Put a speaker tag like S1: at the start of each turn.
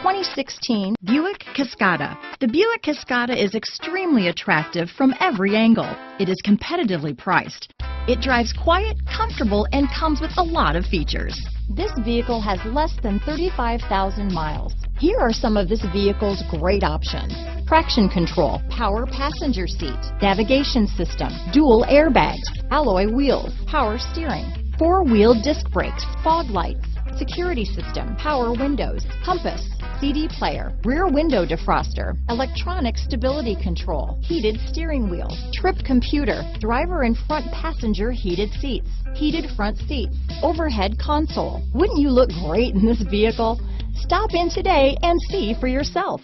S1: 2016 Buick Cascada. The Buick Cascada is extremely attractive from every angle. It is competitively priced. It drives quiet, comfortable, and comes with a lot of features. This vehicle has less than 35,000 miles. Here are some of this vehicle's great options: traction control, power passenger seat, navigation system, dual airbags, alloy wheels, power steering, four-wheel disc brakes, fog lights, security system, power windows, compass, CD player, rear window defroster, electronic stability control, heated steering wheel, trip computer, driver and front passenger heated seats, heated front seats, overhead console. Wouldn't you look great in this vehicle? Stop in today and see for yourself.